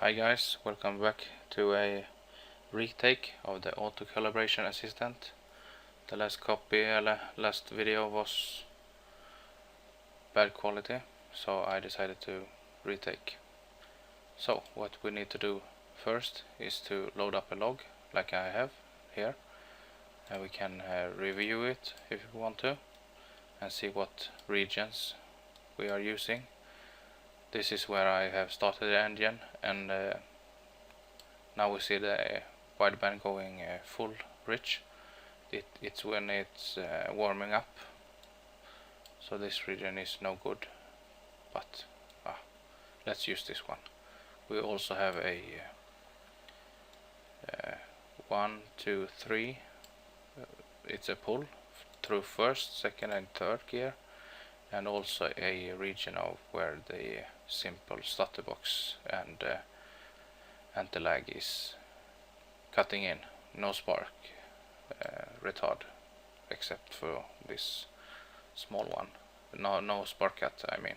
Hi guys, welcome back to a retake of the Auto-Calibration assistant. The last video was bad quality, so I decided to retake. So what we need to do first is to load up a log like I have here, and we can review it if we want to and see what regions we are using. This is where I have started the engine, and now we see the wideband going full rich. It's when it's warming up, so this region is no good, but let's use this one. We also have a 1, 2, 3, it's a pull through first, second and third gear, and also a region of where the simple stutter box and anti-lag is cutting in. No spark retard except for this small one. No spark cut, I mean.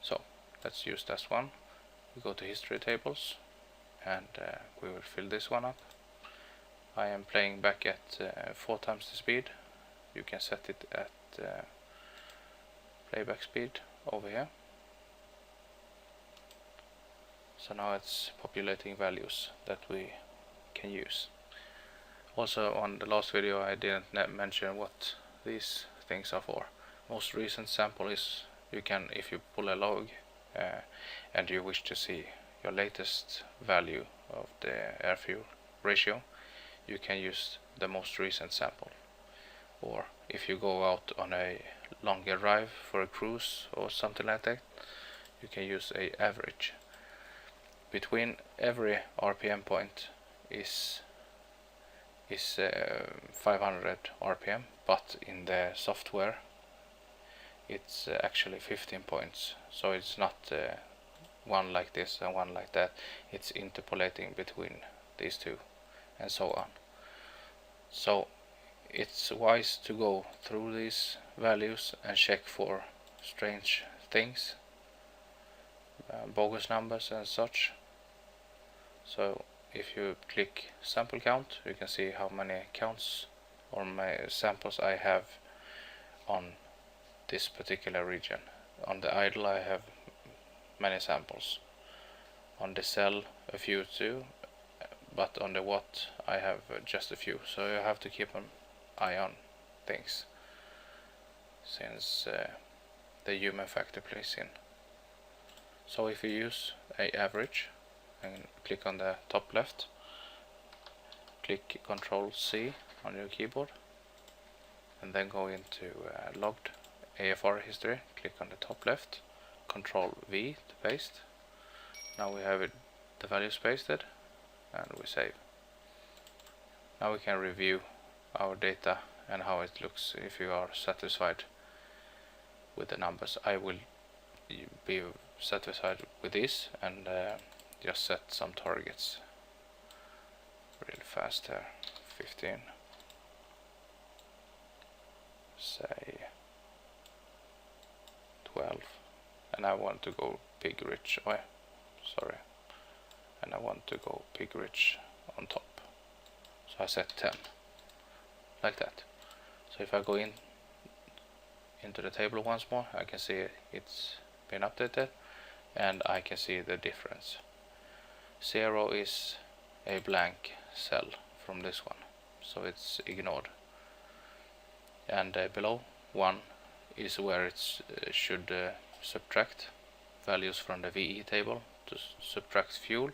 So let's use this one. We go to history tables and we will fill this one up. I am playing back at 4 times the speed. You can set it at playback speed over here. So now it's populating values that we can use. Also on the last video I didn't mention what these things are for. Most recent sample is, you can, if you pull a log and you wish to see your latest value of the air fuel ratio, you can use the most recent sample. Or if you go out on a longer drive for a cruise or something like that, you can use a average. Between every RPM point is 500 RPM, but in the software it's actually 15 points, so it's not one like this and one like that. It's interpolating between these two and so on. So it's wise to go through these values and check for strange things, bogus numbers and such. So if you click sample count, you can see how many counts or my samples I have on this particular region. On the idle I have many samples. On the cell a few too, but on the watt I have just a few. So you have to keep an eye on things, since the human factor plays in. So if you use a average and click on the top left, click Ctrl C on your keyboard and then go into logged AFR history, click on the top left, Ctrl V to paste. Now we have the values pasted and we save. Now we can review our data and how it looks if you are satisfied with the numbers. I will be satisfied with this and just set some targets real fast here. 15, say 12, and I want to go pig rich. Oh, sorry, and I want to go pig rich on top, so I set 10 like that. So if I go into the table once more, I can see it's been updated and I can see the difference. 0 is a blank cell from this one, so it's ignored, and below 1 is where it should subtract values from the VE table to subtract fuel,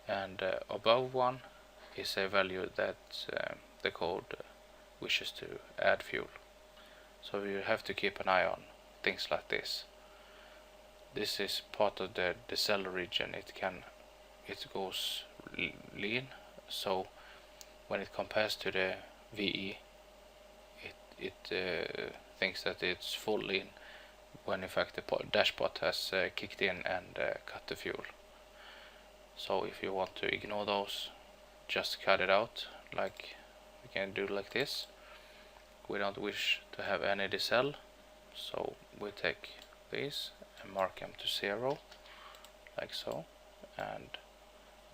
and above 1 is a value that the code wishes to add fuel. So you have to keep an eye on things like this. This is part of the cell region. It goes lean, so when it compares to the VE, it thinks that it's full lean, when in fact the dashbot has kicked in and cut the fuel. So if you want to ignore those, just cut it out, like we can do like this. We don't wish to have any decel, so we take these and mark them to 0 like so, and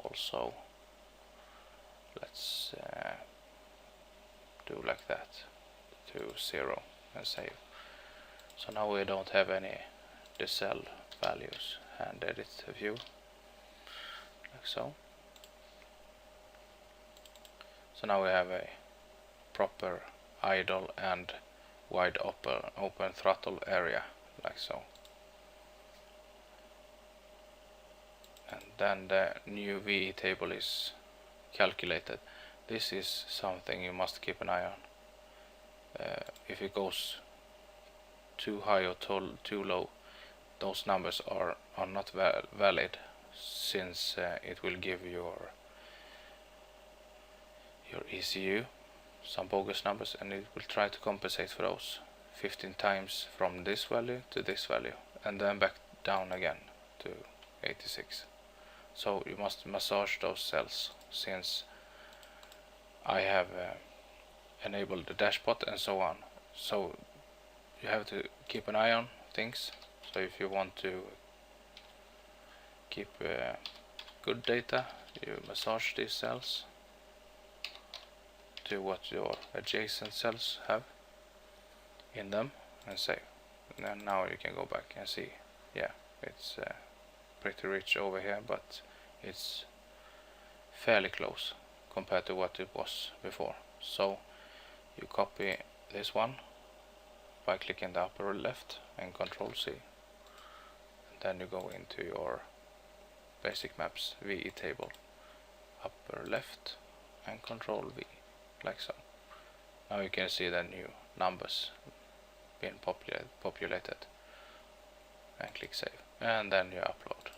also let's do like that to 0 and save. So now we don't have any the cell values, and edit the view like so. So now we have a proper idle and wide open throttle area like so. And then the new VE table is calculated. This is something you must keep an eye on. If it goes too high or too low, those numbers are not valid, since it will give your ECU some bogus numbers, and it will try to compensate for those 15 times from this value to this value, and then back down again to 86. So you must massage those cells, since I have enabled the dashbot and so on. So you have to keep an eye on things. So if you want to keep good data, you massage these cells to what your adjacent cells have in them and save. And then now you can go back and see, yeah, it's pretty rich over here, but it's fairly close compared to what it was before. So you copy this one by clicking the upper left and Control C, and then you go into your basic maps VE table, upper left and Control V, like so. Now you can see the new numbers being populated, and click save, and then you upload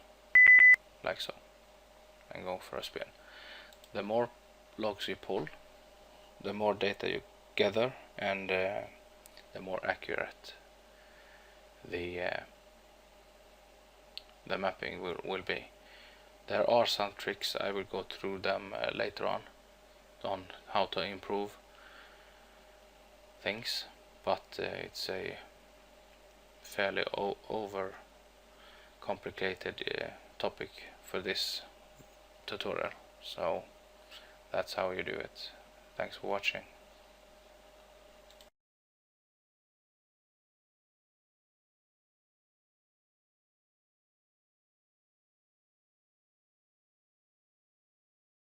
like so and go for a spin. The more logs you pull, the more data you gather, and the more accurate the mapping will be. There are some tricks, I will go through them later on how to improve things, but it's a fairly over complicated topic for this tutorial, so that's how you do it. Thanks for watching.